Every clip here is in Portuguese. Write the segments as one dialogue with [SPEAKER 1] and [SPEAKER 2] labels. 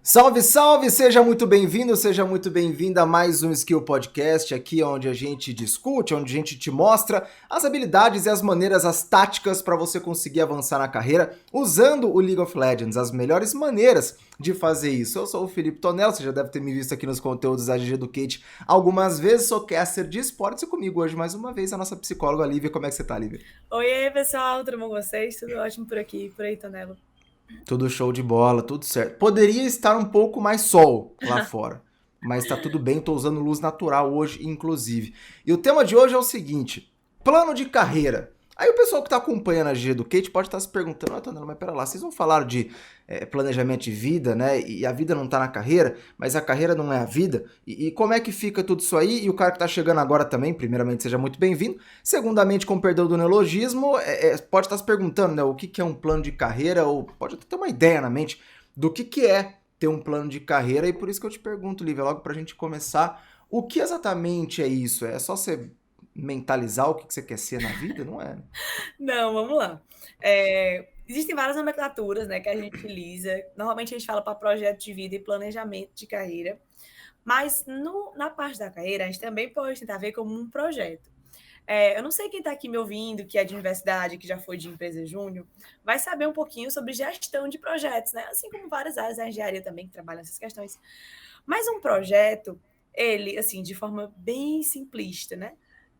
[SPEAKER 1] Salve, salve! Seja muito bem-vindo, seja muito bem-vinda a mais um Skill Podcast, aqui onde a gente discute, onde a gente te mostra as habilidades e as maneiras, as táticas para você conseguir avançar na carreira usando o League of Legends, as melhores maneiras de fazer isso. Eu sou o Felipe Tonel, você já deve ter me visto aqui nos conteúdos da GG Educate algumas vezes, sou caster de esportes e comigo hoje mais uma vez a nossa psicóloga Lívia. Como é que você tá, Lívia?
[SPEAKER 2] Oi, pessoal, tudo bom com vocês? Tudo ótimo por aqui, por aí, Tonelo.
[SPEAKER 1] Tudo show de bola, tudo certo. Poderia estar um pouco mais sol lá fora, mas tá tudo bem, tô usando luz natural hoje, inclusive. E o tema de hoje é o seguinte: plano de carreira. Aí o pessoal que tá acompanhando a G do Kate pode estar se perguntando, Tonela, mas pera lá, vocês não falaram de planejamento de vida, né? E a vida não tá na carreira, mas a carreira não é a vida. E como é que fica tudo isso aí? E o cara que tá chegando agora também, primeiramente, seja muito bem-vindo. Segundamente, com perdão do neologismo, pode estar se perguntando, né, o que é um plano de carreira, ou pode até ter uma ideia na mente do que é ter um plano de carreira, e por isso que eu te pergunto, Lívia, logo pra gente começar, o que exatamente é isso? É só você mentalizar o que você quer ser na vida? Não é, né?
[SPEAKER 2] Não, vamos lá. Existem várias nomenclaturas, né, que a gente utiliza. Normalmente a gente fala para projeto de vida e planejamento de carreira, mas na parte da carreira a gente também pode tentar ver como um projeto. Eu não sei quem está aqui me ouvindo, que é de universidade, que já foi de empresa júnior, vai saber um pouquinho sobre gestão de projetos, né? Assim como várias áreas da engenharia também que trabalham essas questões. Mas um projeto, ele, assim, de forma bem simplista, né?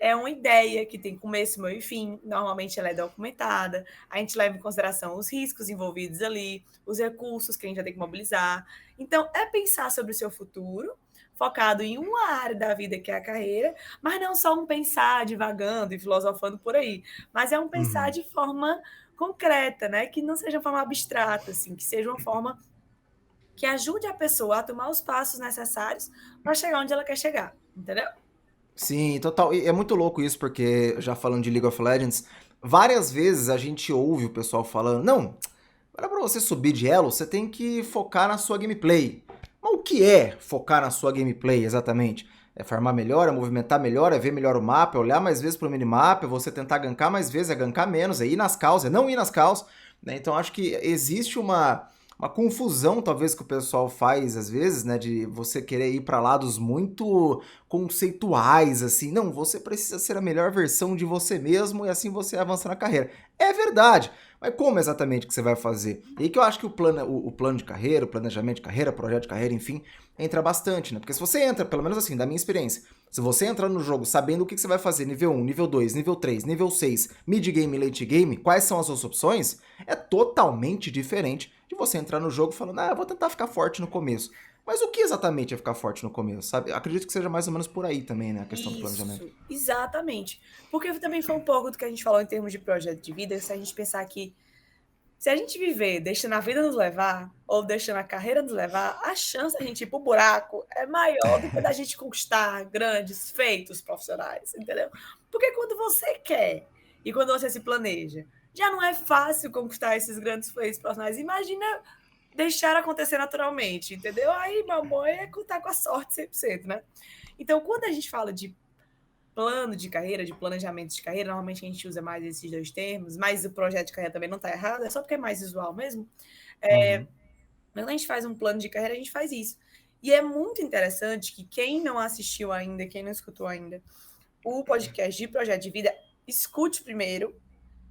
[SPEAKER 2] É uma ideia que tem começo, meio e fim. Normalmente ela é documentada. A gente leva em consideração os riscos envolvidos ali, os recursos que a gente vai ter que mobilizar. Então, é pensar sobre o seu futuro, focado em uma área da vida que é a carreira, mas não só um pensar divagando e filosofando por aí, mas é um pensar
[SPEAKER 1] Uhum.
[SPEAKER 2] de forma concreta, né? Que não seja uma forma abstrata, assim, que seja uma forma que ajude a pessoa a tomar os passos necessários para chegar onde ela quer chegar, entendeu?
[SPEAKER 1] Sim, total. E é muito louco isso, porque já falando de League of Legends, várias vezes a gente ouve o pessoal falando, não, para você subir de elo, você tem que focar na sua gameplay. Mas o que é focar na sua gameplay exatamente? É farmar melhor, é movimentar melhor, é ver melhor o mapa, é olhar mais vezes pro minimapa, é você tentar gankar mais vezes, é gankar menos, é ir nas calls, é não ir nas calls, né? Então acho que existe uma confusão, talvez, que o pessoal faz às vezes, né? De você querer ir para lados muito conceituais, assim. Não, você precisa ser a melhor versão de você mesmo e assim você avança na carreira. É verdade. Mas como exatamente que você vai fazer? E aí que eu acho que o plano de carreira, o planejamento de carreira, projeto de carreira, enfim, entra bastante, né? Porque se você entra, pelo menos assim, da minha experiência, se você entra no jogo sabendo o que você vai fazer, nível 1, nível 2, nível 3, nível 6, mid game e late game, quais são as suas opções, é totalmente diferente de você entrar no jogo falando, eu vou tentar ficar forte no começo. Mas o que exatamente é ficar forte no começo, sabe? Acredito que seja mais ou menos por aí também, né? A questão do planejamento.
[SPEAKER 2] Isso, exatamente. Porque também foi um pouco do que a gente falou em termos de projeto de vida, se a gente pensar que se a gente viver deixando a vida nos levar, ou deixando a carreira nos levar, a chance de a gente ir pro buraco é maior do que da gente conquistar grandes feitos profissionais, entendeu? Porque quando você quer e quando você se planeja, já não é fácil conquistar esses grandes feitos profissionais. Imagina deixar acontecer naturalmente, entendeu? Aí, mamãe, é contar com a sorte 100%, né? Então, quando a gente fala de plano de carreira, de planejamento de carreira, normalmente a gente usa mais esses dois termos, mas o projeto de carreira também não está errado, é só porque é mais visual mesmo.
[SPEAKER 1] Uhum.
[SPEAKER 2] Quando a gente faz um plano de carreira, a gente faz isso. E é muito interessante que quem não assistiu ainda, quem não escutou ainda, o podcast de projeto de vida, escute primeiro.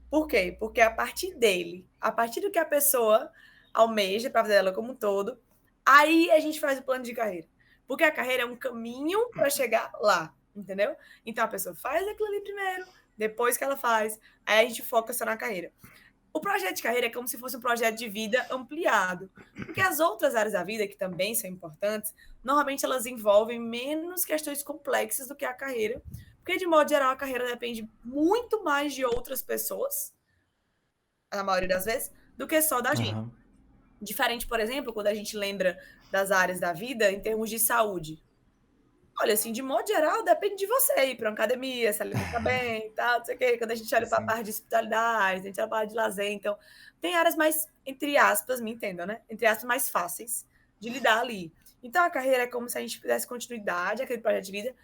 [SPEAKER 2] Por quê? Porque a partir dele, a partir do que a pessoa almeja para a vida dela como um todo, aí a gente faz o plano de carreira. Porque a carreira é um caminho para chegar lá, entendeu? Então a pessoa faz aquilo ali primeiro, depois que ela faz, aí a gente foca só na carreira. O projeto de carreira é como se fosse um projeto de vida ampliado. Porque as outras áreas da vida, que também são importantes, normalmente elas envolvem menos questões complexas do que a carreira. Porque, de modo geral, a carreira depende muito mais de outras pessoas, na maioria das vezes, do que só da gente.
[SPEAKER 1] Aham.
[SPEAKER 2] Diferente, por exemplo, quando a gente lembra das áreas da vida em termos de saúde. Olha, assim, de modo geral, depende de você ir para uma academia, se alimentar bem e tal, não sei o quê. Quando a gente olha para a
[SPEAKER 1] Sim.
[SPEAKER 2] parte de hospitalidade, a gente olha para a parte de lazer. Então, tem áreas mais, entre aspas, me entendam, né? Entre aspas, mais fáceis de lidar ali. Então, a carreira é como se a gente fizesse continuidade àquele projeto de vida,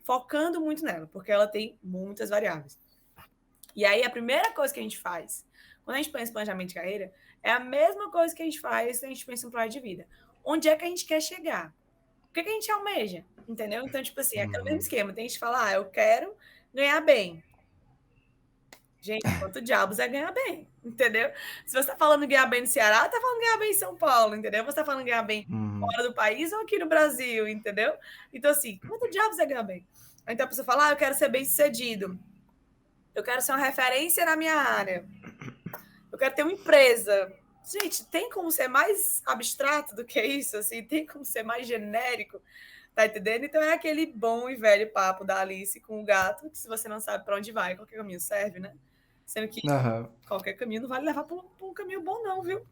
[SPEAKER 2] focando muito nela, porque ela tem muitas variáveis. E aí, a primeira coisa que a gente faz, quando a gente pensa em planejamento de carreira, é a mesma coisa que a gente faz quando a gente pensa em projeto de vida. onde é que a gente quer chegar. O que a gente almeja, entendeu? Então, tipo assim, é aquele mesmo esquema. Tem gente que fala, eu quero ganhar bem. Gente, quanto diabos é ganhar bem, entendeu? Se você tá falando ganhar bem no Ceará, tá falando ganhar bem em São Paulo, entendeu? Você tá falando ganhar bem
[SPEAKER 1] Uhum.
[SPEAKER 2] fora do país ou aqui no Brasil, entendeu? Então, assim, quanto diabos é ganhar bem? Então a pessoa fala, eu quero ser bem sucedido. Eu quero ser uma referência na minha área. Eu quero ter uma empresa. Gente, tem como ser mais abstrato do que isso? Assim, tem como ser mais genérico? Tá entendendo? Então é aquele bom e velho papo da Alice com o gato, que se você não sabe para onde vai, qualquer caminho serve, né? Sendo que
[SPEAKER 1] Aham.
[SPEAKER 2] qualquer caminho não vale levar para um caminho bom, não, viu?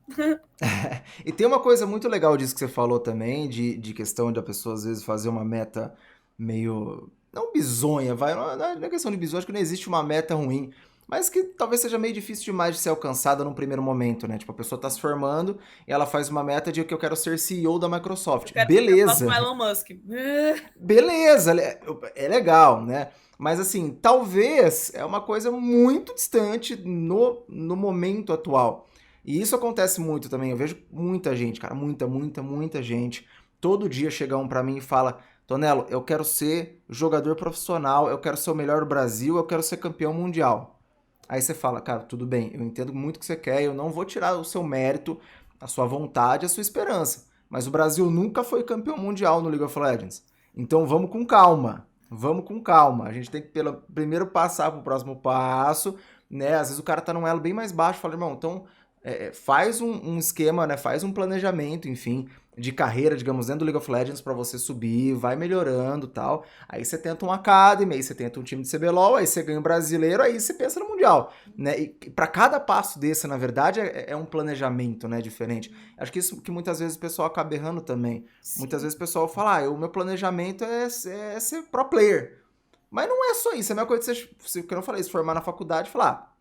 [SPEAKER 1] E tem uma coisa muito legal disso que você falou também, de questão de a pessoa às vezes fazer uma meta meio. Não bizonha, vai. Não é questão de bizonha, acho que não existe uma meta ruim. Mas que talvez seja meio difícil demais de ser alcançada num primeiro momento, né? Tipo, a pessoa tá se formando e ela faz uma meta de que eu quero ser CEO da
[SPEAKER 2] Eu
[SPEAKER 1] Microsoft.
[SPEAKER 2] quero ser o próximo
[SPEAKER 1] Beleza,
[SPEAKER 2] Elon Musk.
[SPEAKER 1] beleza, é legal, né? Mas assim, talvez é uma coisa muito distante no momento atual. E isso acontece muito também. Eu vejo muita gente, cara, muita gente. Todo dia chega um pra mim e fala: Tonelo, eu quero ser jogador profissional, eu quero ser o melhor do Brasil, eu quero ser campeão mundial. Aí você fala, cara, tudo bem, eu entendo muito o que você quer, eu não vou tirar o seu mérito, a sua vontade, a sua esperança. Mas o Brasil nunca foi campeão mundial no League of Legends. Então vamos com calma. Vamos com calma. A gente tem que primeiro passar pro próximo passo, né? Às vezes o cara tá num elo bem mais baixo, fala, irmão, então faz um esquema, né? Faz um planejamento, enfim, de carreira, digamos, dentro do League of Legends pra você subir, vai melhorando, tal. Aí você tenta um Academy, aí você tenta um time de CBLOL, aí você ganha um brasileiro, aí você pensa no Mundial, né? E para cada passo desse, na verdade, é um planejamento, né, diferente. Acho que isso que muitas vezes o pessoal acaba errando também. Muitas
[SPEAKER 2] Sim.
[SPEAKER 1] vezes o pessoal fala, o meu planejamento é ser pro player. Mas não é só isso, é a mesma coisa que você, que eu não falei, se formar na faculdade e falar,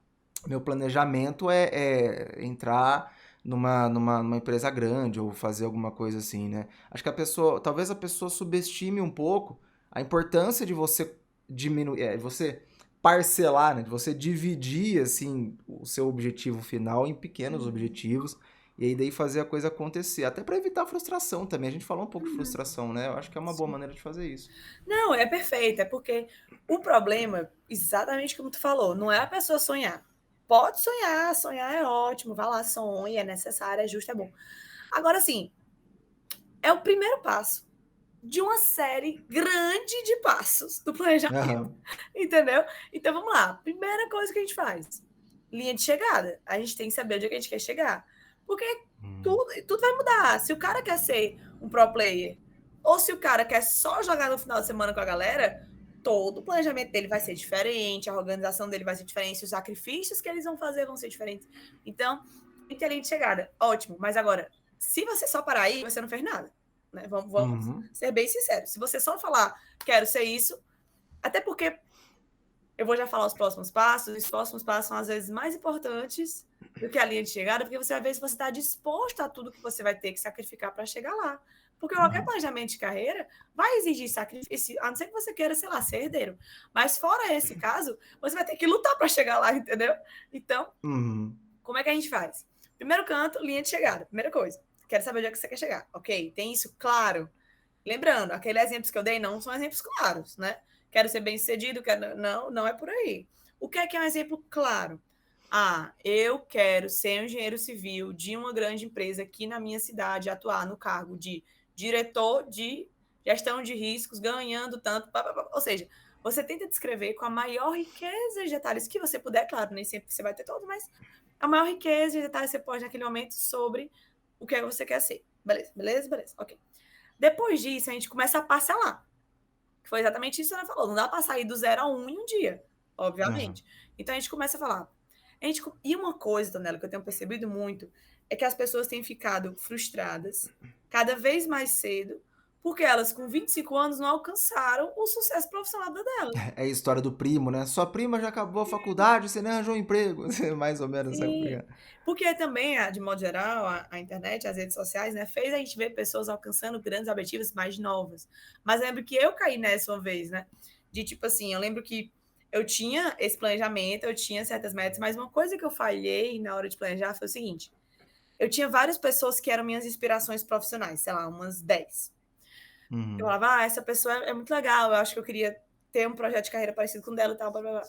[SPEAKER 1] meu planejamento é entrar numa empresa grande ou fazer alguma coisa assim, né? Acho que a pessoa, talvez a pessoa subestime um pouco a importância de você diminuir, você parcelar, né? De você dividir, assim, o seu objetivo final em pequenos
[SPEAKER 2] Uhum.
[SPEAKER 1] objetivos e aí daí fazer a coisa acontecer. Até para evitar frustração também. A gente falou um pouco de frustração, né? Eu acho que é uma boa
[SPEAKER 2] Sim.
[SPEAKER 1] maneira de fazer isso.
[SPEAKER 2] Não, é perfeito, é porque o problema, exatamente como tu falou, não é a pessoa sonhar. Pode sonhar, sonhar é ótimo, vai lá, sonha, é necessário, é justo, é bom. Agora, assim, é o primeiro passo de uma série grande de passos do planejamento,
[SPEAKER 1] Aham.
[SPEAKER 2] entendeu? Então vamos lá. Primeira coisa que a gente faz: linha de chegada. A gente tem que saber onde é que a gente quer chegar. Porque
[SPEAKER 1] Hum.
[SPEAKER 2] tudo vai mudar. Se o cara quer ser um pro player, ou se o cara quer só jogar no final de semana com a galera, todo o planejamento dele vai ser diferente, a organização dele vai ser diferente, os sacrifícios que eles vão fazer vão ser diferentes. Então, tem que ter linha de chegada. Ótimo. Mas agora, se você só parar aí, você não fez nada. Né? Vamos
[SPEAKER 1] Uhum.
[SPEAKER 2] ser bem sinceros. Se você só falar, quero ser isso, até porque eu vou já falar os próximos passos são às vezes mais importantes do que a linha de chegada, porque você vai ver se você está disposto a tudo que você vai ter que sacrificar para chegar lá. Porque qualquer
[SPEAKER 1] Uhum.
[SPEAKER 2] planejamento de carreira vai exigir sacrifício, a não ser que você queira, sei lá, ser herdeiro. Mas fora esse caso, você vai ter que lutar para chegar lá, entendeu? Então,
[SPEAKER 1] Uhum.
[SPEAKER 2] como é que a gente faz? Primeiro canto, linha de chegada. Primeira coisa. Quero saber onde é que você quer chegar. Ok, tem isso claro. Lembrando, aqueles exemplos que eu dei não são exemplos claros, né? Quero ser bem sucedido, quero... não é por aí. O que é um exemplo claro? Ah, eu quero ser um engenheiro civil de uma grande empresa aqui na minha cidade, atuar no cargo de diretor de gestão de riscos, ganhando tanto. Ou seja, você tenta descrever com a maior riqueza de detalhes que você puder, claro, nem sempre você vai ter todos, mas a maior riqueza de detalhes que você pode naquele momento sobre o que é que você quer ser. Beleza, beleza, beleza. Ok. Depois disso, a gente começa a parcelar. Que foi exatamente isso que ela falou. Não dá para sair do 0 a 1 em um dia,
[SPEAKER 1] Aham.
[SPEAKER 2] obviamente. Então a gente começa a falar. E uma coisa, Tonela, que eu tenho percebido muito, é que as pessoas têm ficado frustradas cada vez mais cedo, porque elas, com 25 anos, não alcançaram o sucesso profissional delas.
[SPEAKER 1] É a história do primo, né? Sua prima já acabou a faculdade, você nem arranjou um emprego. Mais ou menos, sabe como é?
[SPEAKER 2] Sim, porque também, de modo geral, a internet, as redes sociais, né, fez a gente ver pessoas alcançando grandes objetivos mais novas. Mas eu lembro que eu caí nessa uma vez, né? De tipo assim, eu lembro que eu tinha esse planejamento, eu tinha certas metas, mas uma coisa que eu falhei na hora de planejar foi o seguinte: eu tinha várias pessoas que eram minhas inspirações profissionais, sei lá, umas 10. Eu
[SPEAKER 1] Uhum.
[SPEAKER 2] falava, essa pessoa é muito legal, eu acho que eu queria ter um projeto de carreira parecido com o dela e tal, blá, blá, blá.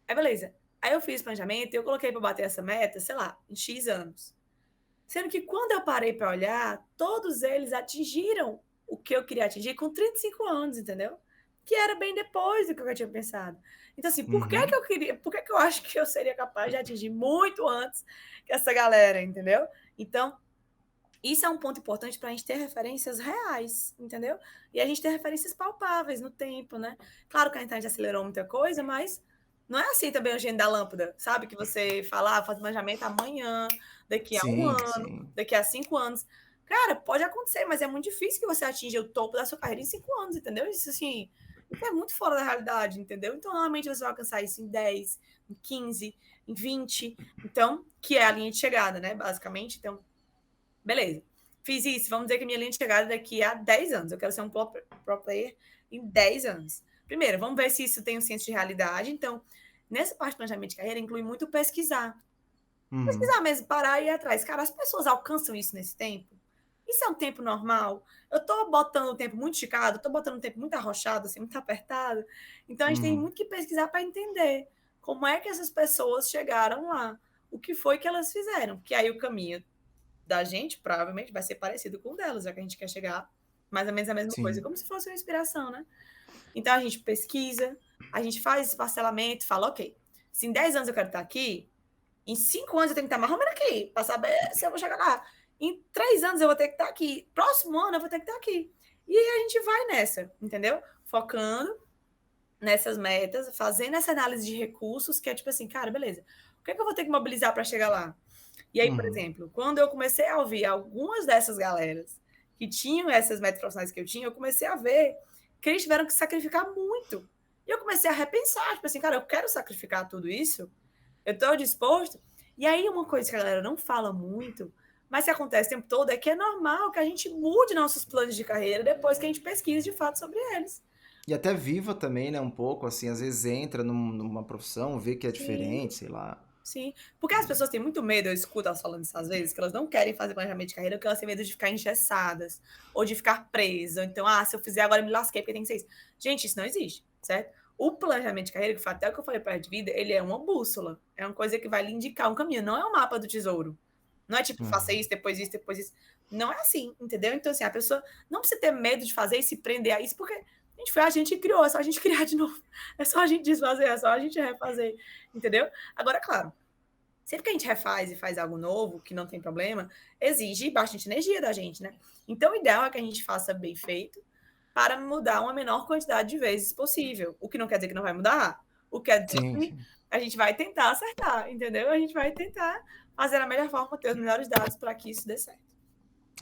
[SPEAKER 2] Aí, beleza. Aí eu fiz planejamento e eu coloquei para bater essa meta, sei lá, em X anos. Sendo que quando eu parei para olhar, todos eles atingiram o que eu queria atingir com 35 anos, entendeu? Que era bem depois do que eu tinha pensado. Então, assim,
[SPEAKER 1] Uhum.
[SPEAKER 2] por que eu acho que eu seria capaz de atingir muito antes que essa galera, entendeu? Então, isso é um ponto importante para a gente ter referências reais, entendeu? E a gente ter referências palpáveis no tempo, né? Claro que a internet acelerou muita coisa, mas não é assim também o gênio da lâmpada, sabe? Que você fala, faz planejamento amanhã, daqui a um
[SPEAKER 1] Sim,
[SPEAKER 2] ano,
[SPEAKER 1] sim.
[SPEAKER 2] daqui a 5 anos. Cara, pode acontecer, mas é muito difícil que você atinja o topo da sua carreira em 5 anos, entendeu? Isso, assim, isso é muito fora da realidade, entendeu? Então, normalmente você vai alcançar isso em 10, em 15, em 20. Então, que é a linha de chegada, né? Basicamente. Então, beleza. Fiz isso. Vamos dizer que minha linha de chegada é daqui a 10 anos. Eu quero ser um pro player em 10 anos. Primeiro, vamos ver se isso tem um senso de realidade. Então, nessa parte de planejamento de carreira, inclui muito pesquisar.
[SPEAKER 1] Uhum.
[SPEAKER 2] Pesquisar mesmo, parar e ir atrás. Cara, as pessoas alcançam isso nesse tempo? Isso é um tempo normal? Eu tô botando o tempo muito esticado, tô botando o tempo muito arrochado, assim, muito apertado. Então, a gente tem
[SPEAKER 1] Uhum.
[SPEAKER 2] muito que pesquisar para entender como é que essas pessoas chegaram lá. O que foi que elas fizeram? Que aí o caminho da gente provavelmente vai ser parecido com o delas, já que a gente quer chegar mais ou menos a mesma coisa,
[SPEAKER 1] Sim.
[SPEAKER 2] como se fosse uma inspiração, né? Então a gente pesquisa, a gente faz esse parcelamento, fala, ok, se em 10 anos eu quero estar aqui, em 5 anos eu tenho que estar mais ou menos aqui, para saber se eu vou chegar lá. Em 3 anos eu vou ter que estar aqui. Próximo ano eu vou ter que estar aqui. E aí a gente vai nessa, entendeu? Focando nessas metas, fazendo essa análise de recursos, que é tipo assim, cara, beleza, o que é que eu vou ter que mobilizar para chegar lá? E aí, por
[SPEAKER 1] Uhum.
[SPEAKER 2] exemplo, quando eu comecei a ouvir algumas dessas galeras que tinham essas metas profissionais que eu tinha, eu comecei a ver que eles tiveram que sacrificar muito. E eu comecei a repensar, tipo assim, cara, eu quero sacrificar tudo isso? Eu estou disposto? E aí, uma coisa que a galera não fala muito, mas que acontece o tempo todo, é que é normal que a gente mude nossos planos de carreira depois que a gente pesquisa de fato sobre eles.
[SPEAKER 1] E até viva também, né, um pouco, assim, às vezes entra numa profissão, vê que é
[SPEAKER 2] Sim.
[SPEAKER 1] diferente, sei lá.
[SPEAKER 2] Sim, porque as pessoas têm muito medo, eu escuto elas falando isso às vezes, que elas não querem fazer planejamento de carreira porque elas têm medo de ficar engessadas, ou de ficar presas, ou então, se eu fizer agora eu me lasquei porque tem que ser isso. Gente, isso não existe, certo? O planejamento de carreira, que foi até o que eu falei para a de vida, ele é uma bússola, é uma coisa que vai lhe indicar um caminho, não é um mapa do tesouro. Não é tipo, faça
[SPEAKER 1] Uhum.
[SPEAKER 2] isso, depois isso, depois isso. Não é assim, entendeu? Então, assim, a pessoa não precisa ter medo de fazer e se prender a isso, porque a gente foi a gente que criou, é só a gente criar de novo. É só a gente desfazer, é só a gente refazer, entendeu? Agora, claro, sempre que a gente refaz e faz algo novo, que não tem problema, exige bastante energia da gente, né? Então, o ideal é que a gente faça bem feito para mudar uma menor quantidade de vezes possível. O que não quer dizer que não vai mudar, o que quer dizer
[SPEAKER 1] Sim,
[SPEAKER 2] que
[SPEAKER 1] sim.
[SPEAKER 2] a gente vai tentar acertar, entendeu? A gente vai tentar fazer a melhor forma, ter os melhores dados para que isso dê certo.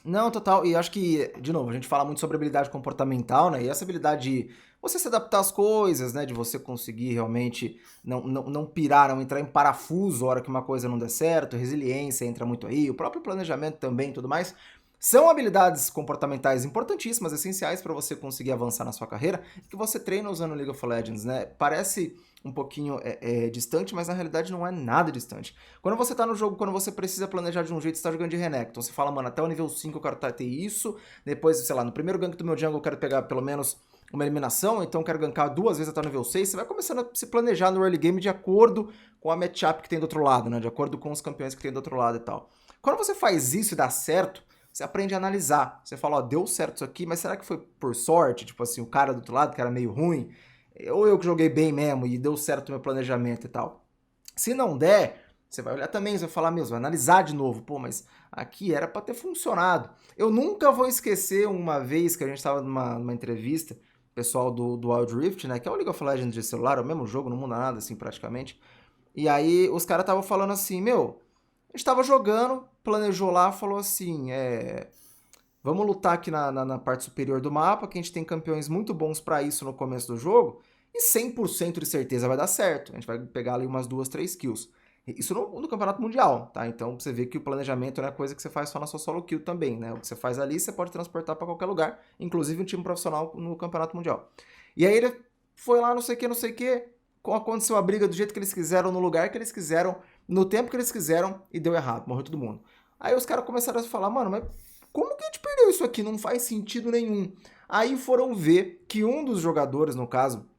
[SPEAKER 1] Não, total. E acho que, de novo, a gente fala muito sobre habilidade comportamental, né? E essa habilidade de você se adaptar às coisas, né? De você conseguir realmente não pirar, não entrar em parafuso a hora que uma coisa não der certo, resiliência entra muito aí, o próprio planejamento também e tudo mais. São habilidades comportamentais importantíssimas, essenciais para você conseguir avançar na sua carreira, que você treina usando League of Legends, né? Parece um pouquinho distante, mas na realidade não é nada distante. Quando você tá no jogo, quando você precisa planejar de um jeito, você tá jogando de Renekton. Você fala, mano, até o nível 5 eu quero ter isso. Depois, sei lá, no primeiro gank do meu jungle eu quero pegar pelo menos uma eliminação, então eu quero gankar 2 vezes até o nível 6. Você vai começando a se planejar no early game de acordo com a matchup que tem do outro lado, né? De acordo com os campeões que tem do outro lado e tal. Quando você faz isso e dá certo, você aprende a analisar. Você fala, ó, deu certo isso aqui, mas será que foi por sorte? Tipo assim, o cara do outro lado que era meio ruim? Ou eu que joguei bem mesmo e deu certo o meu planejamento e tal? Se não der, você vai olhar também, você vai falar mesmo, vai analisar de novo. Pô, mas aqui era para ter funcionado. Eu nunca vou esquecer uma vez que a gente estava numa entrevista, pessoal do Wild Rift, né, que é o League of Legends de celular, é o mesmo jogo, não muda nada assim praticamente. E aí os caras estavam falando assim, meu, a gente tava jogando, planejou lá, falou assim, vamos lutar aqui na parte superior do mapa, que a gente tem campeões muito bons para isso no começo do jogo, e 100% de certeza vai dar certo. A gente vai pegar ali umas 2, 3 kills. Isso no campeonato mundial, tá? Então você vê que o planejamento não é coisa que você faz só na sua solo kill também, né? O que você faz ali, você pode transportar para qualquer lugar, inclusive um time profissional no campeonato mundial. E aí ele foi lá, não sei o que, não sei o que, aconteceu a briga do jeito que eles quiseram, no lugar que eles quiseram, no tempo que eles quiseram, e deu errado, morreu todo mundo. Aí os caras começaram a falar, mano, mas como que a gente perdeu isso aqui? Não faz sentido nenhum. Aí foram ver que um dos jogadores, no caso,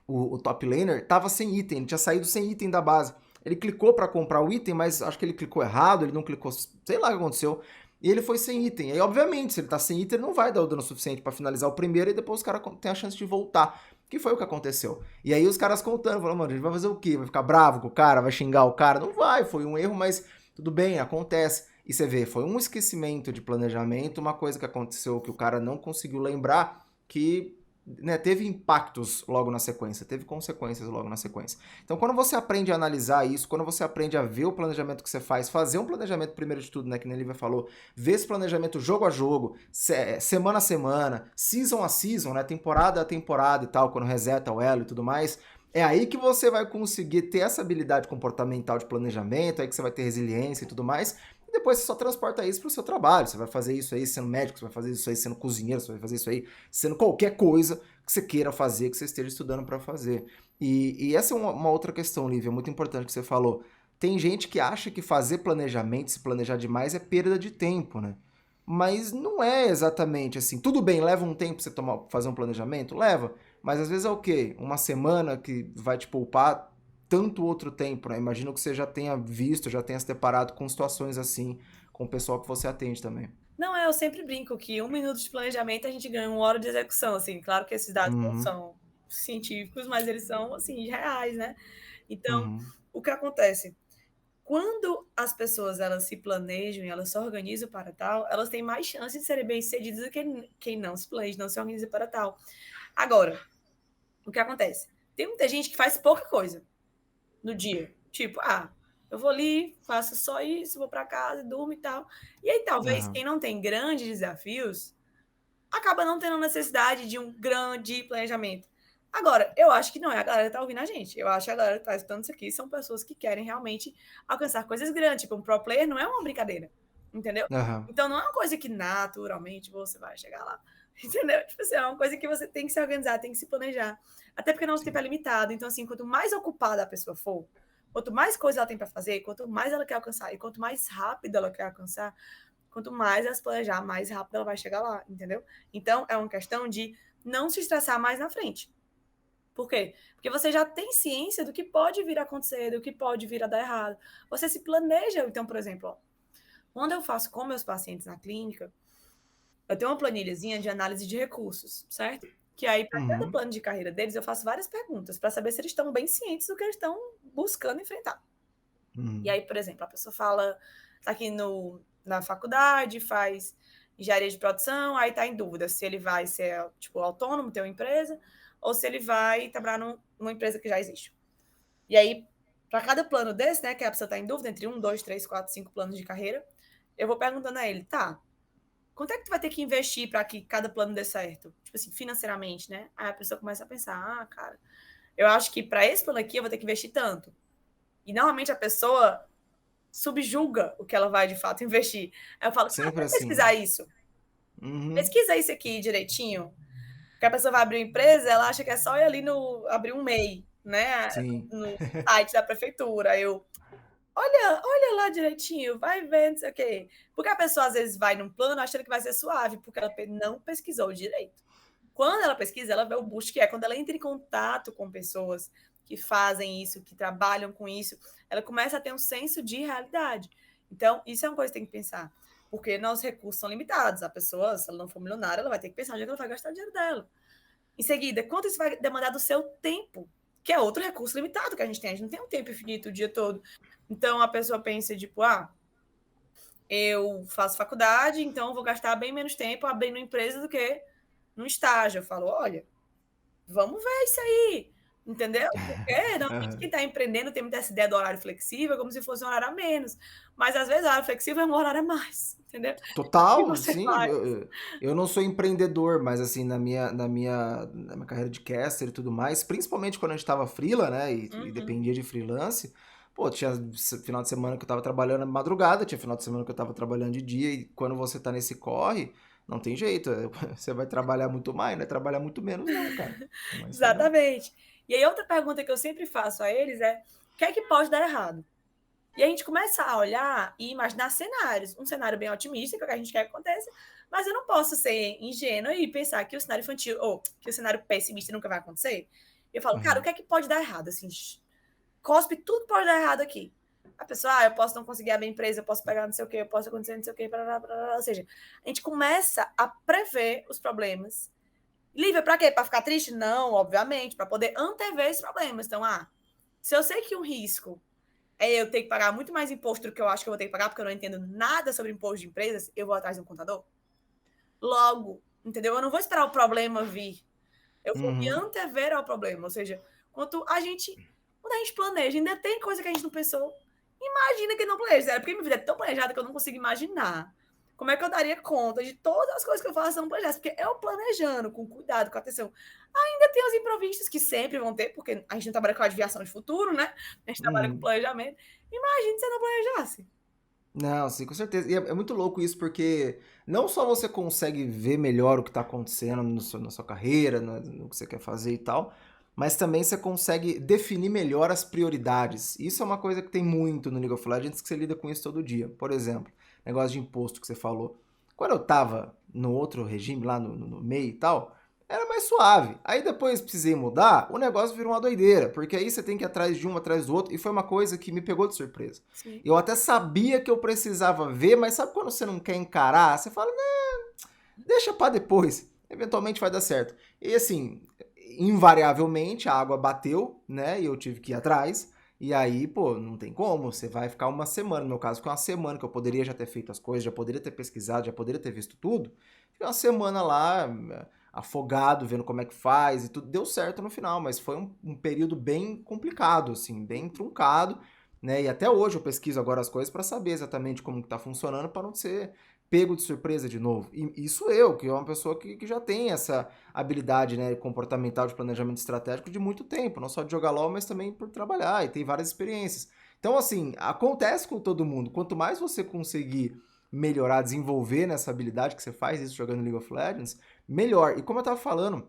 [SPEAKER 1] o top laner, tava sem item, ele tinha saído sem item da base. Ele clicou pra comprar o item, mas acho que ele clicou errado, ele não clicou, sei lá o que aconteceu. E ele foi sem item. Aí, obviamente, se ele tá sem item, ele não vai dar o dano suficiente pra finalizar o primeiro e depois os caras têm a chance de voltar. Que foi o que aconteceu. E aí os caras contando, falando, mano, a gente vai fazer o quê? Vai ficar bravo com o cara? Vai xingar o cara? Não vai, foi um erro, mas tudo bem, acontece. E você vê, foi um esquecimento de planejamento, uma coisa que aconteceu que o cara não conseguiu lembrar, que né, teve impactos logo na sequência, teve consequências logo na sequência. Então, quando você aprende a analisar isso, quando você aprende a ver o planejamento que você faz, fazer um planejamento primeiro de tudo, né, que nem a Lívia falou, ver esse planejamento jogo a jogo, semana a semana, season a season, né, temporada a temporada e tal, quando reseta o elo e tudo mais, é aí que você vai conseguir ter essa habilidade comportamental de planejamento, aí que você vai ter resiliência e tudo mais, e depois você só transporta isso para o seu trabalho. Você vai fazer isso aí sendo médico, você vai fazer isso aí sendo cozinheiro, você vai fazer isso aí sendo qualquer coisa que você queira fazer, que você esteja estudando para fazer. E essa é uma outra questão, Lívia, muito importante que você falou. Tem gente que acha que fazer planejamento, se planejar demais, é perda de tempo, né? Mas não é exatamente assim. Tudo bem, leva um tempo pra você fazer um planejamento? Leva. Mas às vezes é o quê? Uma semana que vai te poupar tanto outro tempo, né? Imagino que você já tenha visto, já tenha se deparado com situações assim, com o pessoal que você atende também.
[SPEAKER 2] Não, eu sempre brinco que 1 minuto de planejamento a gente ganha 1 hora de execução, assim. Claro que esses dados não
[SPEAKER 1] Uhum,
[SPEAKER 2] são científicos, mas eles são, assim, reais, né? Então,
[SPEAKER 1] uhum.
[SPEAKER 2] o que acontece? Quando as pessoas elas se planejam e elas se organizam para tal, elas têm mais chance de serem bem-sucedidas do que quem não se planeja, não se organiza para tal. Agora, o que acontece? Tem muita gente que faz pouca coisa no dia. Tipo, eu vou ali, faço só isso, vou para casa, durmo e tal. E aí, talvez,
[SPEAKER 1] Aham.
[SPEAKER 2] quem não tem grandes desafios acaba não tendo necessidade de um grande planejamento. Agora, eu acho que não é a galera que tá ouvindo a gente. Eu acho que a galera que tá escutando isso aqui são pessoas que querem realmente alcançar coisas grandes. Tipo, um pro player não é uma brincadeira. Entendeu?
[SPEAKER 1] Aham.
[SPEAKER 2] Então não é uma coisa que naturalmente você vai chegar lá. Entendeu? Tipo assim, é uma coisa que você tem que se organizar, tem que se planejar. Até porque nosso tempo é
[SPEAKER 1] Sim.
[SPEAKER 2] limitado. Então, assim, quanto mais ocupada a pessoa for, quanto mais coisa ela tem para fazer, quanto mais ela quer alcançar e quanto mais rápido ela quer alcançar, quanto mais ela se planejar, mais rápido ela vai chegar lá, entendeu? Então, é uma questão de não se estressar mais na frente. Por quê? Porque você já tem ciência do que pode vir a acontecer, do que pode vir a dar errado. Você se planeja. Então, por exemplo, quando eu faço com meus pacientes na clínica, eu tenho uma planilhazinha de análise de recursos, certo? Que aí, para cada
[SPEAKER 1] Uhum.
[SPEAKER 2] plano de carreira deles, eu faço várias perguntas para saber se eles estão bem cientes do que eles estão buscando enfrentar. E
[SPEAKER 1] Uhum.
[SPEAKER 2] aí, por exemplo, a pessoa fala, tá aqui na faculdade, faz engenharia de produção, aí tá em dúvida se ele vai ser, tipo, autônomo, ter uma empresa, ou se ele vai trabalhar numa empresa que já existe. E aí, para cada plano desse, né, que a pessoa tá em dúvida entre 1, 2, 3, 4, 5 planos de carreira, eu vou perguntando a ele, tá, quanto é que tu vai ter que investir para que cada plano dê certo? Tipo assim, financeiramente, né? Aí a pessoa começa a pensar, cara, eu acho que para esse plano aqui eu vou ter que investir tanto. E normalmente a pessoa subjuga o que ela vai de fato investir. Aí eu falo, cara,
[SPEAKER 1] Sempre
[SPEAKER 2] vai
[SPEAKER 1] assim.
[SPEAKER 2] pesquisar isso.
[SPEAKER 1] Uhum.
[SPEAKER 2] Pesquisa isso aqui direitinho. Porque a pessoa vai abrir uma empresa, ela acha que é só ir ali no abrir um MEI, né?
[SPEAKER 1] Sim.
[SPEAKER 2] No site da prefeitura. Olha lá direitinho, vai ver, não sei o quê. Porque a pessoa às vezes vai num plano achando que vai ser suave, porque ela não pesquisou direito. Quando ela pesquisa, ela vê o boost que é. Quando ela entra em contato com pessoas que fazem isso, que trabalham com isso, ela começa a ter um senso de realidade. Então, isso é uma coisa que tem que pensar. Porque nossos recursos são limitados. A pessoa, se ela não for milionária, ela vai ter que pensar onde é que ela vai gastar o dinheiro dela. Em seguida, quanto isso vai demandar do seu tempo? Que é outro recurso limitado que a gente tem. A gente não tem um tempo infinito o dia todo. Então, a pessoa pensa, tipo, eu faço faculdade, então vou gastar bem menos tempo abrindo empresa do que no estágio. Eu falo, olha, vamos ver isso aí, entendeu? Porque normalmente quem
[SPEAKER 1] Aham.
[SPEAKER 2] está empreendendo tem muita essa ideia do horário flexível, como se fosse um horário a menos. Mas às vezes o horário flexível é um horário a mais, entendeu? O que
[SPEAKER 1] Total,
[SPEAKER 2] você
[SPEAKER 1] sim.
[SPEAKER 2] faz?
[SPEAKER 1] Eu não sou empreendedor, mas assim, na minha carreira de caster e tudo mais, principalmente quando a gente tava freela, né? E
[SPEAKER 2] Uhum.
[SPEAKER 1] dependia de freelance. Pô, tinha final de semana que eu tava trabalhando na madrugada, tinha final de semana que eu tava trabalhando de dia, e quando você tá nesse corre, não tem jeito. Você vai trabalhar muito mais, não é trabalhar muito menos, não, cara. É mais trabalho.
[SPEAKER 2] Exatamente. E aí outra pergunta que eu sempre faço a eles é, o que é que pode dar errado? E a gente começa a olhar e imaginar cenários. Um cenário bem otimista, que é o que a gente quer que aconteça, mas eu não posso ser ingênua e pensar que o cenário infantil, ou que o cenário pessimista nunca vai acontecer. Eu falo, cara, o
[SPEAKER 1] Uhum.
[SPEAKER 2] que é que pode dar errado? Assim, cospe, tudo pode dar errado aqui. A pessoa, eu posso não conseguir abrir a empresa, eu posso pegar não sei o quê, eu posso acontecer não sei o quê, ou seja, a gente começa a prever os problemas. Lívia, para quê? Para ficar triste? Não, obviamente, para poder antever esses problemas. Então, se eu sei que um risco é eu ter que pagar muito mais imposto do que eu acho que eu vou ter que pagar, porque eu não entendo nada sobre imposto de empresas, eu vou atrás de um contador. Logo, entendeu? Eu não vou esperar o problema vir. Eu vou me
[SPEAKER 1] Uhum.
[SPEAKER 2] antever ao problema. Ou seja, quando a gente planeja, ainda tem coisa que a gente não pensou. Imagina que não planeja. Porque minha vida é tão planejada que eu não consigo imaginar. Como é que eu daria conta de todas as coisas que eu faço não planejadas? Porque eu planejando, com cuidado, com atenção. Ainda tem os imprevistos que sempre vão ter, porque a gente não trabalha com adivinhação de futuro, né? A gente trabalha com
[SPEAKER 1] Uhum.
[SPEAKER 2] planejamento. Imagina se eu não planejasse.
[SPEAKER 1] Não, sim, com certeza. E é muito louco isso, porque não só você consegue ver melhor o que está acontecendo na sua carreira, no que você quer fazer e tal, mas também você consegue definir melhor as prioridades. Isso é uma coisa que tem muito no League of Legends, que você lida com isso todo dia. Por exemplo, negócio de imposto que você falou. Quando eu tava no outro regime, lá no MEI e tal, era mais suave. Aí depois precisei mudar, o negócio virou uma doideira, porque aí você tem que ir atrás de um, atrás do outro, e foi uma coisa que me pegou de surpresa.
[SPEAKER 2] Sim.
[SPEAKER 1] Eu até sabia que eu precisava ver, mas sabe quando você não quer encarar? Você fala, não, deixa pra depois. Eventualmente vai dar certo. E assim, invariavelmente a água bateu, né? E eu tive que ir atrás. E aí, pô, não tem como. Você vai ficar uma semana. No meu caso, foi uma semana que eu poderia já ter feito as coisas, já poderia ter pesquisado, já poderia ter visto tudo. Fiquei uma semana lá, afogado, vendo como é que faz e tudo. Deu certo no final, mas foi um período bem complicado, assim, bem truncado, né? E até hoje eu pesquiso agora as coisas para saber exatamente como que tá funcionando para não ser pego de surpresa de novo. E isso eu, que é uma pessoa que já tem essa habilidade, né, comportamental de planejamento estratégico de muito tempo, não só de jogar LOL, mas também por trabalhar e tem várias experiências. Então, assim, acontece com todo mundo. Quanto mais você conseguir melhorar, desenvolver nessa habilidade que você faz isso jogando League of Legends, melhor. E como eu tava falando,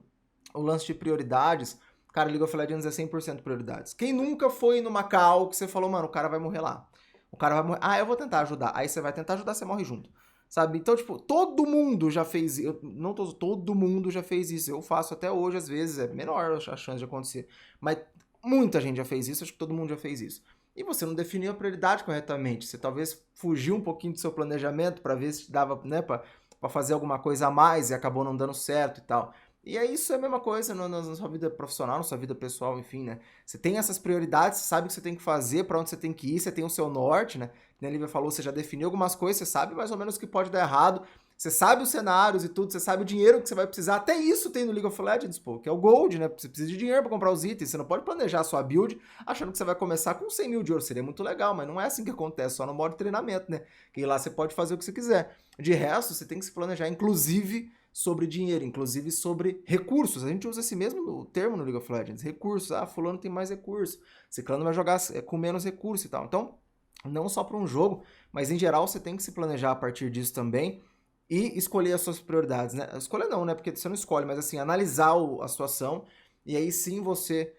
[SPEAKER 1] o lance de prioridades, cara, League of Legends é 100% prioridades. Quem nunca foi numa call que você falou, mano, o cara vai morrer lá. O cara vai morrer. Ah, eu vou tentar ajudar. Aí você vai tentar ajudar, você morre junto. Sabe? Então, tipo, todo mundo já fez isso. Não todo mundo já fez isso. Eu faço até hoje, às vezes, é menor a chance de acontecer. Mas muita gente já fez isso, acho que todo mundo já fez isso. E você não definiu a prioridade corretamente. Você talvez fugiu um pouquinho do seu planejamento para ver se dava, né, pra fazer alguma coisa a mais e acabou não dando certo e tal. E é isso, é a mesma coisa na sua vida profissional, na sua vida pessoal, enfim, né? Você tem essas prioridades, você sabe o que você tem que fazer, para onde você tem que ir, você tem o seu norte, né? Como a Lívia falou, você já definiu algumas coisas, você sabe mais ou menos o que pode dar errado, você sabe os cenários e tudo, você sabe o dinheiro que você vai precisar. Até isso tem no League of Legends, pô, que é o Gold, né? Você precisa de dinheiro para comprar os itens, você não pode planejar a sua build achando que você vai começar com 100 mil de ouro. Seria muito legal, mas não é assim que acontece, só no modo treinamento, né? Que lá você pode fazer o que você quiser. De resto, você tem que se planejar, inclusive sobre dinheiro, inclusive sobre recursos. A gente usa esse mesmo termo no League of Legends, recursos. Ah, fulano tem mais recursos, ciclano vai jogar com menos recursos e tal. Então, não só para um jogo, mas em geral você tem que se planejar a partir disso também e escolher as suas prioridades, né? Escolher não, né? Porque você não escolhe, mas assim, analisar a situação e aí sim você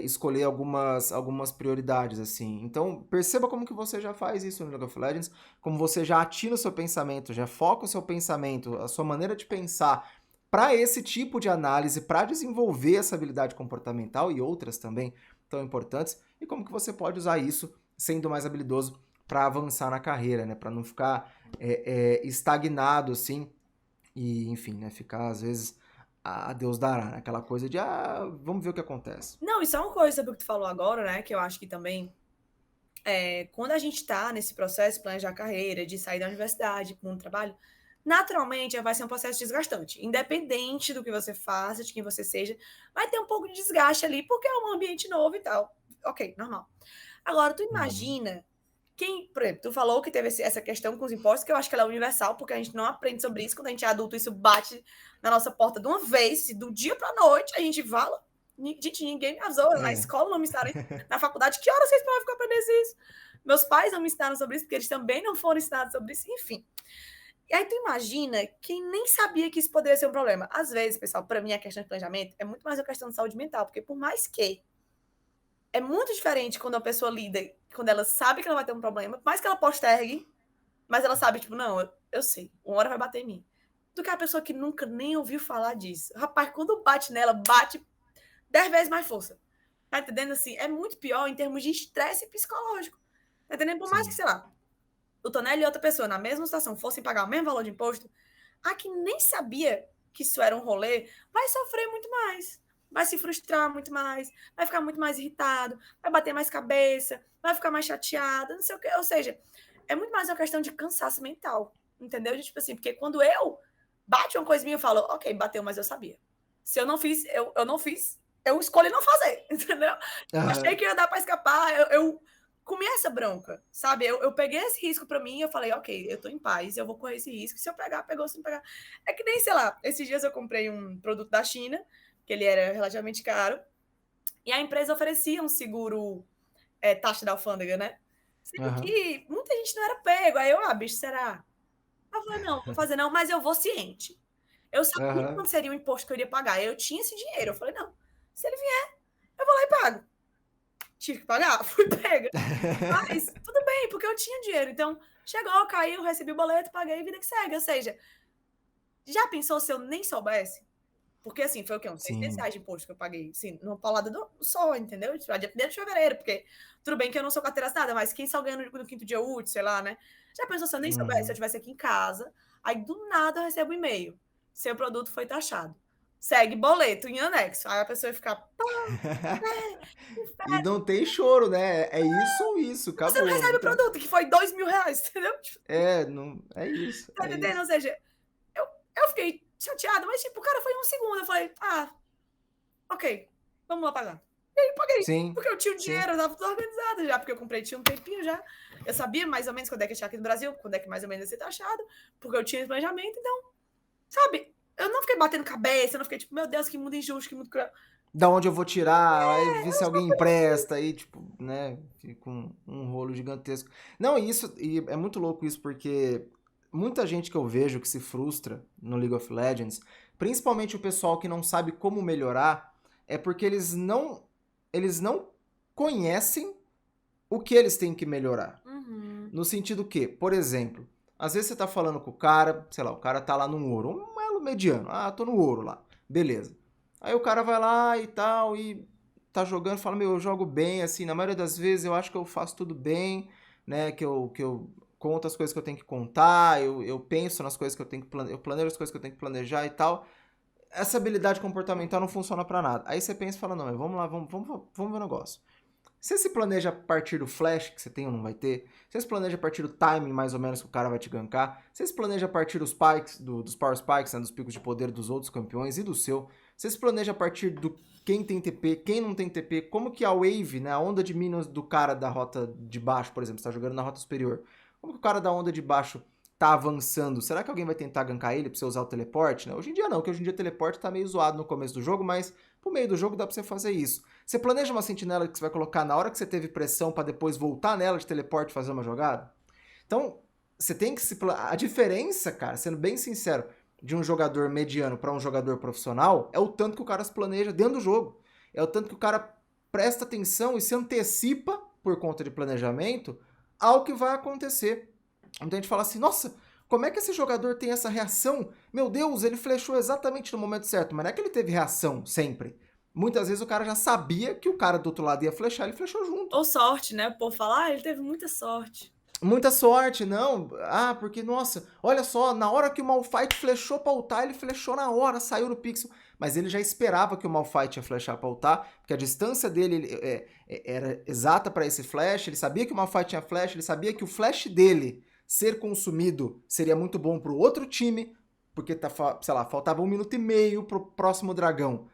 [SPEAKER 1] escolher algumas prioridades, assim. Então, perceba como que você já faz isso no League of Legends, como você já atina o seu pensamento, já foca o seu pensamento, a sua maneira de pensar para esse tipo de análise, para desenvolver essa habilidade comportamental e outras também tão importantes, e como que você pode usar isso sendo mais habilidoso para avançar na carreira, né? Para não ficar estagnado assim e, enfim, né? Ficar às vezes a Deus dará, né? Aquela coisa de vamos ver o que acontece.
[SPEAKER 2] Não, isso é uma coisa sobre o que tu falou agora, né? Que eu acho que também quando a gente está nesse processo de planejar a carreira, de sair da universidade, para o trabalho, naturalmente vai ser um processo desgastante. Independente do que você faça, de quem você seja, vai ter um pouco de desgaste ali, porque é um ambiente novo e tal. Ok, normal. Agora, tu
[SPEAKER 1] Uhum.
[SPEAKER 2] imagina por exemplo, tu falou que teve essa questão com os impostos, que eu acho que ela é universal, porque a gente não aprende sobre isso. Quando a gente é adulto, isso bate na nossa porta de uma vez, do dia para noite, a gente fala. Gente, ninguém me avisou. Na
[SPEAKER 1] É.
[SPEAKER 2] escola não me ensinaram isso. Na faculdade, que horas vocês podem ficar aprendendo isso? Meus pais não me ensinaram sobre isso, porque eles também não foram ensinados sobre isso. Enfim. E aí tu imagina quem nem sabia que isso poderia ser um problema. Às vezes, pessoal, para mim a questão de planejamento é muito mais uma questão de saúde mental, porque por mais que É muito diferente quando a pessoa lida, quando ela sabe que ela vai ter um problema, por mais que ela postergue, mas ela sabe, tipo, não, eu sei, uma hora vai bater em mim. Do que a pessoa que nunca nem ouviu falar disso. Rapaz, quando bate nela, bate 10 vezes mais força. Tá entendendo? Assim, é muito pior em termos de estresse psicológico. Tá entendendo? Por mais que,
[SPEAKER 1] Sim.
[SPEAKER 2] sei lá, o Tonelli e outra pessoa na mesma situação fossem pagar o mesmo valor de imposto, a que nem sabia que isso era um rolê, vai sofrer muito mais. Vai se frustrar muito mais, vai ficar muito mais irritado, vai bater mais cabeça, vai ficar mais chateado, não sei o quê. Ou seja, é muito mais uma questão de cansaço mental, entendeu? Tipo assim, porque quando eu bate uma coisa minha, eu falo, ok, bateu, mas eu sabia. Se eu não fiz, eu não fiz, eu escolhi não fazer, entendeu? Achei
[SPEAKER 1] Aham.
[SPEAKER 2] que ia dar para escapar, eu comi essa bronca, sabe? Eu peguei esse risco para mim e eu falei, ok, eu tô em paz, eu vou correr esse risco. Se eu pegar, pegou, se não pegar. É que nem, sei lá, esses dias eu comprei um produto da China, que ele era relativamente caro, e a empresa oferecia um seguro taxa da alfândega, né? Sendo
[SPEAKER 1] Aham.
[SPEAKER 2] que muita gente não era pego. Aí eu, bicho, será? Eu falei, não, vou fazer não, mas eu vou ciente. Eu sabia
[SPEAKER 1] Aham.
[SPEAKER 2] quanto seria o imposto que eu iria pagar. Eu tinha esse dinheiro. Eu falei, não, se ele vier, eu vou lá e pago. Tive que pagar, fui pega. Mas tudo bem, porque eu tinha dinheiro. Então, chegou, caiu, recebi o boleto, paguei, vida que segue. Ou seja, já pensou se eu nem soubesse? Porque, assim, foi o quê? Uns 600
[SPEAKER 1] Sim.
[SPEAKER 2] reais de imposto que eu paguei, assim, numa paulada do só, entendeu? Tipo, dia 1º de fevereiro, porque tudo bem que eu não sou carteira assinada, mas quem só ganha no quinto dia útil, sei lá, né? Já pensou se eu nem soubesse, se eu
[SPEAKER 1] Uhum.
[SPEAKER 2] estivesse aqui em casa, aí do nada eu recebo um e-mail. Seu produto foi taxado. Segue boleto em anexo. Aí a pessoa ia ficar, pá,
[SPEAKER 1] E não tem choro, né? É isso ou isso,
[SPEAKER 2] você não
[SPEAKER 1] acabou.
[SPEAKER 2] recebe
[SPEAKER 1] Não
[SPEAKER 2] o
[SPEAKER 1] tem.
[SPEAKER 2] produto, que foi R$ 2.000, entendeu?
[SPEAKER 1] É, não. É isso,
[SPEAKER 2] Tá
[SPEAKER 1] é
[SPEAKER 2] entendendo?
[SPEAKER 1] isso.
[SPEAKER 2] Ou seja, eu fiquei chateada, mas tipo, o cara foi em um segundo. Eu falei, ok, vamos lá pagar. E aí paguei.
[SPEAKER 1] Sim,
[SPEAKER 2] Porque eu tinha o
[SPEAKER 1] sim.
[SPEAKER 2] dinheiro, eu tava tudo organizado já, porque eu comprei tinha um tempinho já. Eu sabia mais ou menos quando é que ia achar aqui no Brasil, quando é que mais ou menos ia ser taxado, porque eu tinha esse planejamento, então, sabe? Eu não fiquei batendo cabeça, eu não fiquei tipo, meu Deus, que mundo injusto, que mundo cruel.
[SPEAKER 1] Da onde eu vou tirar? Aí ver se alguém empresta aí, tipo, né? Fica um rolo gigantesco. Não, e é muito louco isso, porque muita gente que eu vejo que se frustra no League of Legends, principalmente o pessoal que não sabe como melhorar, é porque eles não conhecem o que eles têm que melhorar.
[SPEAKER 2] Uhum.
[SPEAKER 1] No sentido que, por exemplo, às vezes você tá falando com o cara, sei lá, o cara tá lá no ouro, um elo mediano. Ah, tô no ouro lá. Beleza. Aí o cara vai lá e tal, e tá jogando, fala, meu, eu jogo bem, assim, na maioria das vezes eu acho que eu faço tudo bem, né, que eu conto as coisas que eu tenho que contar, eu penso nas coisas que eu tenho que planejar, eu planejo as coisas que eu tenho que planejar e tal. Essa habilidade comportamental não funciona pra nada. Aí você pensa e fala, não, mas vamos lá, vamos ver o negócio. Você se planeja a partir do flash que você tem ou não vai ter? Você se planeja a partir do timing mais ou menos que o cara vai te gankar? Você se planeja a partir dos spikes, dos power spikes, né, dos picos de poder dos outros campeões e do seu? Você se planeja a partir do quem tem TP, quem não tem TP? Como que a wave, né, a onda de minions do cara da rota de baixo, por exemplo, está jogando na rota superior? Como que o cara da onda de baixo tá avançando? Será que alguém vai tentar gankar ele pra você usar o teleporte? Né? Hoje em dia não, porque hoje em dia o teleporte tá meio zoado no começo do jogo, mas pro meio do jogo dá pra você fazer isso. Você planeja uma sentinela que você vai colocar na hora que você teve pressão para depois voltar nela de teleporte e fazer uma jogada? Então, você tem que se. A diferença, cara, sendo bem sincero, de um jogador mediano para um jogador profissional é o tanto que o cara se planeja dentro do jogo. É o tanto que o cara presta atenção e se antecipa, por conta de planejamento, ao que vai acontecer. Então a gente fala assim, nossa, como é que esse jogador tem essa reação? Meu Deus, ele flechou exatamente no momento certo. Mas não é que ele teve reação sempre. Muitas vezes o cara já sabia que o cara do outro lado ia flechar, ele flechou junto.
[SPEAKER 2] Ou sorte, né? O povo fala, ele teve muita sorte.
[SPEAKER 1] Muita sorte, não. Ah, porque, nossa, olha só, na hora que o Malphite flechou pra ultar, ele flechou na hora, saiu no pixel. Mas ele já esperava que o Malphite ia flechar pra ultar, porque a distância dele era exata para esse flash, ele sabia que o Malphite tinha flash, ele sabia que o flash dele ser consumido seria muito bom pro outro time, porque, sei lá, faltava 1 minuto e meio pro próximo dragão.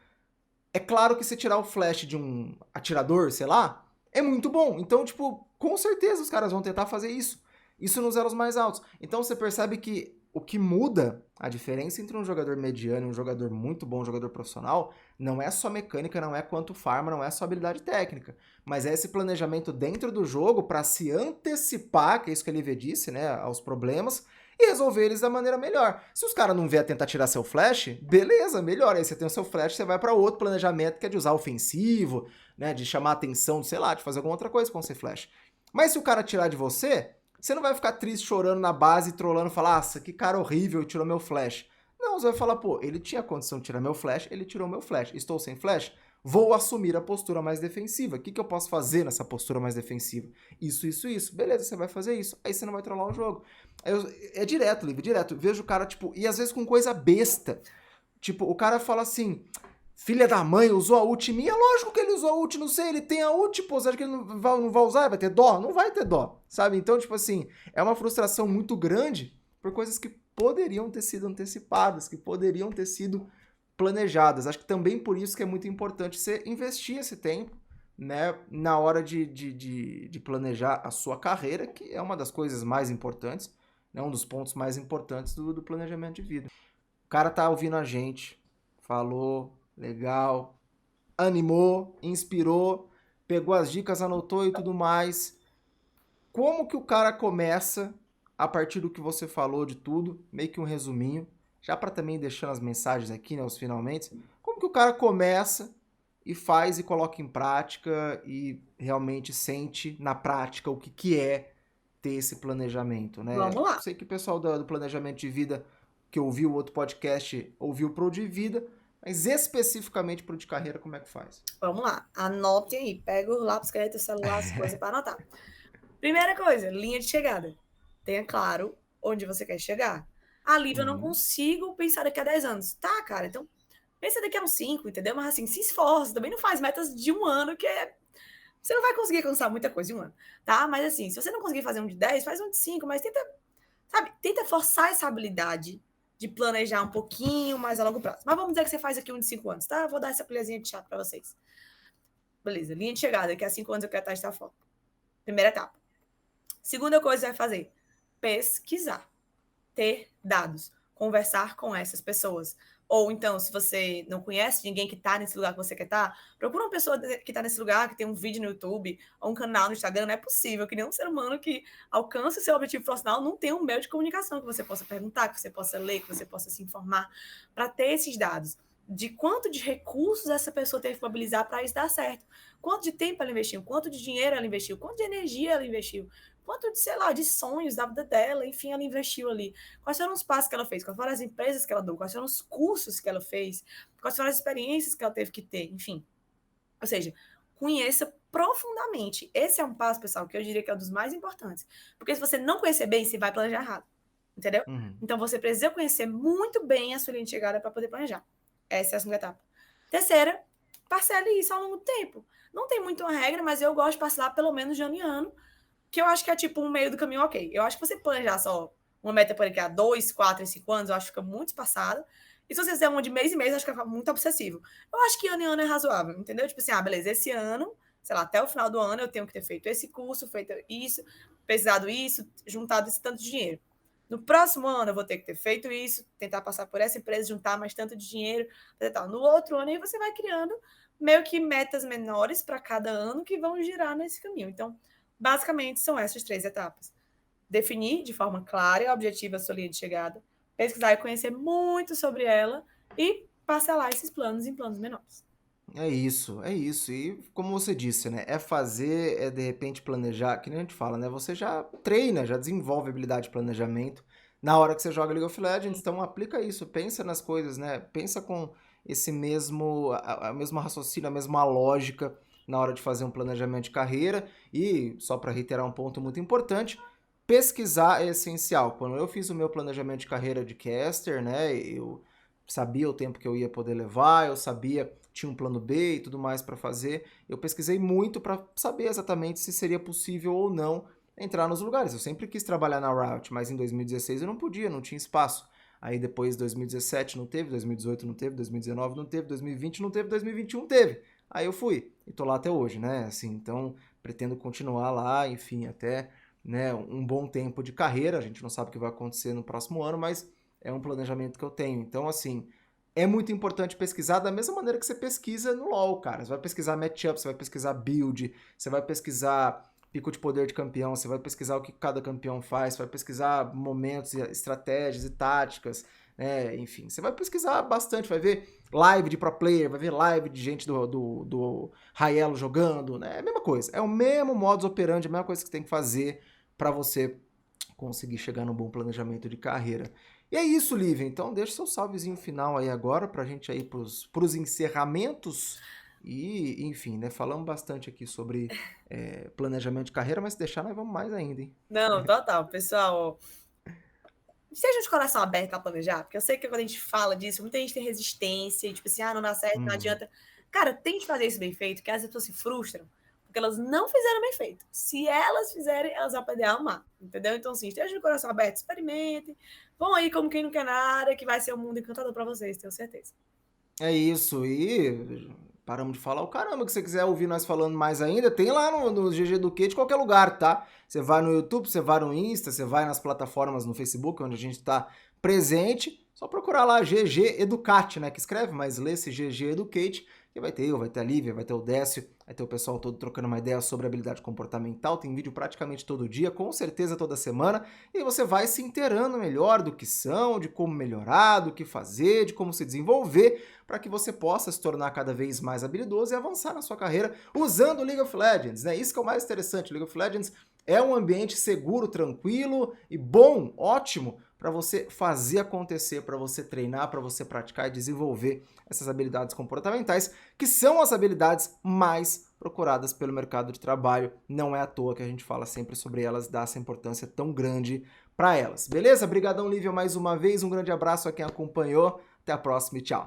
[SPEAKER 1] É claro que se tirar o flash de um atirador, sei lá, é muito bom. Então, tipo, com certeza os caras vão tentar fazer isso. Isso nos elos mais altos. Então você percebe que o que muda a diferença entre um jogador mediano e um jogador muito bom, um jogador profissional, não é só mecânica, não é quanto farma, não é só habilidade técnica, mas é esse planejamento dentro do jogo para se antecipar, que é isso que a Lívia disse, né, aos problemas, e resolver eles da maneira melhor. Se os caras não vier tentar tirar seu flash, beleza, melhor. Aí você tem o seu flash, você vai para outro planejamento que é de usar ofensivo, né, de chamar atenção, sei lá, de fazer alguma outra coisa com seu flash. Mas se o cara tirar de você, você não vai ficar triste, chorando na base, trolando, falar, nossa, que cara horrível, tirou meu flash. Não, você vai falar, pô, ele tinha condição de tirar meu flash, ele tirou meu flash. Estou sem flash? Vou assumir a postura mais defensiva. O que eu posso fazer nessa postura mais defensiva? Isso. Beleza, você vai fazer isso. Aí você não vai trollar o jogo. É direto, Liv, direto. Vejo o cara, tipo, e às vezes com coisa besta. Tipo, o cara fala assim, filha da mãe, usou a ult em mim. É lógico que ele usou a ult, não sei, ele tem a ult, pô, você acha que ele não vai usar? Vai ter dó? Não vai ter dó, sabe? Então, tipo assim, é uma frustração muito grande por coisas que poderiam ter sido antecipadas, que poderiam ter sido planejadas. Acho que também por isso que é muito importante você investir esse tempo, né, na hora de planejar a sua carreira, que é uma das coisas mais importantes, né, um dos pontos mais importantes do planejamento de vida. O cara tá ouvindo a gente, falou, legal, animou, inspirou, pegou as dicas, anotou e tudo mais. Como que o cara começa, a partir do que você falou de tudo, meio que um resuminho, já para também deixando as mensagens aqui, né, os finalmente, como que o cara começa e faz e coloca em prática e realmente sente na prática o que é ter esse planejamento, né?
[SPEAKER 2] Vamos lá.
[SPEAKER 1] Eu sei que o pessoal do planejamento de vida que ouviu o outro podcast ouviu pro de vida, mas especificamente pro de carreira, como é que faz?
[SPEAKER 2] Vamos lá. Anotem aí. Pega o lápis, caneta, o celular, as coisas para anotar. Primeira coisa, linha de chegada. Tenha claro onde você quer chegar. Lívia, eu não consigo pensar daqui a 10 anos. Tá, cara, então pensa daqui a uns 5, entendeu? Mas assim, se esforça, também não faz metas de um ano, que é... Você não vai conseguir alcançar muita coisa de um ano, tá? Mas assim, se você não conseguir fazer um de 10, faz um de 5, mas tenta, sabe, tenta forçar essa habilidade de planejar um pouquinho mais a longo prazo. Mas vamos dizer que você faz aqui um de 5 anos, tá? Vou dar essa colherzinha de chá pra vocês. Beleza, linha de chegada, daqui a 5 anos eu quero estar esta foto. Primeira etapa. Segunda coisa que você vai fazer, pesquisar. Ter dados, conversar com essas pessoas. Ou então, se você não conhece ninguém que está nesse lugar que você quer estar, procura uma pessoa que está nesse lugar, que tem um vídeo no YouTube, ou um canal no Instagram. Não é possível que nenhum ser humano que alcance o seu objetivo profissional não tenha um meio de comunicação que você possa perguntar, que você possa ler, que você possa se informar, para ter esses dados. De quanto de recursos essa pessoa teve que mobilizar para isso dar certo. Quanto de tempo ela investiu, quanto de dinheiro ela investiu, quanto de energia ela investiu, quanto de, sei lá, de sonhos da vida dela, enfim, ela investiu ali. Quais foram os passos que ela fez, quais foram as empresas que ela deu, quais foram os cursos que ela fez, quais foram as experiências que ela teve que ter, enfim. Ou seja, conheça profundamente. Esse é um passo, pessoal, que eu diria que é um dos mais importantes. Porque se você não conhecer bem, você vai planejar errado. Entendeu? Então, você precisa conhecer muito bem a sua linha de chegada para poder planejar. Essa é a segunda etapa. Terceira, parcele isso ao longo do tempo. Não tem muito uma regra, mas eu gosto de parcelar pelo menos de ano em ano, que eu acho que é tipo um meio do caminho ok. Eu acho que você planejar só uma meta por aqui a 2, 4 e 5 anos, eu acho que fica muito espaçado. E se você fizer uma de mês em mês, eu acho que fica muito obsessivo. Eu acho que ano em ano é razoável, entendeu? Tipo assim, beleza, esse ano, sei lá, até o final do ano eu tenho que ter feito esse curso, feito isso, pesquisado isso, juntado esse tanto de dinheiro. No próximo ano eu vou ter que ter feito isso, tentar passar por essa empresa, juntar mais tanto de dinheiro, tal. No outro ano aí você vai criando meio que metas menores para cada ano que vão girar nesse caminho. Então, basicamente, são essas 3 etapas. Definir de forma clara e objetiva a sua linha de chegada, pesquisar e conhecer muito sobre ela e parcelar esses planos em planos menores.
[SPEAKER 1] É isso. E como você disse, né? É fazer, é de repente planejar, que nem a gente fala, né? Você já treina, já desenvolve habilidade de planejamento na hora que você joga League of Legends, então aplica isso, pensa nas coisas, né? Pensa com esse mesmo raciocínio, a mesma lógica na hora de fazer um planejamento de carreira. E, só para reiterar um ponto muito importante, pesquisar é essencial. Quando eu fiz o meu planejamento de carreira de caster, né? Eu sabia o tempo que eu ia poder levar, eu sabia, tinha um plano B e tudo mais para fazer. Eu pesquisei muito para saber exatamente se seria possível ou não entrar nos lugares. Eu sempre quis trabalhar na Riot, mas em 2016 eu não podia, não tinha espaço. Aí depois 2017 não teve, 2018 não teve, 2019 não teve, 2020 não teve, 2021 teve. Aí eu fui e tô lá até hoje, né? Assim, então pretendo continuar lá, enfim, até, né, um bom tempo de carreira. A gente não sabe o que vai acontecer no próximo ano, mas é um planejamento que eu tenho. Então, assim, é muito importante pesquisar da mesma maneira que você pesquisa no LoL, cara. Você vai pesquisar matchup, você vai pesquisar build, você vai pesquisar pico de poder de campeão, você vai pesquisar o que cada campeão faz, você vai pesquisar momentos, estratégias e táticas, né? Enfim, você vai pesquisar bastante, vai ver live de pro player, vai ver live de gente do Raelo jogando, né? É a mesma coisa, é o mesmo modus operandi, a mesma coisa que você tem que fazer para você conseguir chegar num bom planejamento de carreira. E é isso, Lívia. Então deixa seu salvezinho final aí agora pra gente ir pros encerramentos. E, enfim, né? Falamos bastante aqui sobre planejamento de carreira, mas se deixar, nós vamos mais ainda, hein?
[SPEAKER 2] Não, total, pessoal. Esteja de coração aberto a planejar, porque eu sei que quando a gente fala disso, muita gente tem resistência, e tipo assim, não dá certo, não adianta. Cara, tente fazer isso bem feito, que as pessoas se frustram, porque elas não fizeram bem feito. Se elas fizerem, elas vão aprender a amar, entendeu? Então, assim, esteja de coração aberto, experimente, vão aí como quem não quer nada, que vai ser um mundo encantador para vocês, tenho certeza.
[SPEAKER 1] É isso, e paramos de falar o caramba, que você quiser ouvir nós falando mais ainda, tem lá no GG Educate, qualquer lugar, tá? Você vai no YouTube, você vai no Insta, você vai nas plataformas no Facebook, onde a gente tá presente, só procurar lá GG Educate, né, que escreve, mas lê-se GG Educate, que vai ter eu, vai ter a Lívia, vai ter o Décio, vai ter o pessoal todo trocando uma ideia sobre habilidade comportamental, tem vídeo praticamente todo dia, com certeza toda semana, e você vai se inteirando melhor do que são, de como melhorar, do que fazer, de como se desenvolver, para que você possa se tornar cada vez mais habilidoso e avançar na sua carreira usando o League of Legends, né? Isso que é o mais interessante, o League of Legends é um ambiente seguro, tranquilo e bom, ótimo, para você fazer acontecer, para você treinar, para você praticar e desenvolver essas habilidades comportamentais, que são as habilidades mais procuradas pelo mercado de trabalho. Não é à toa que a gente fala sempre sobre elas, dá essa importância tão grande para elas. Beleza? Obrigadão, Lívia, mais uma vez. Um grande abraço a quem acompanhou. Até a próxima e tchau.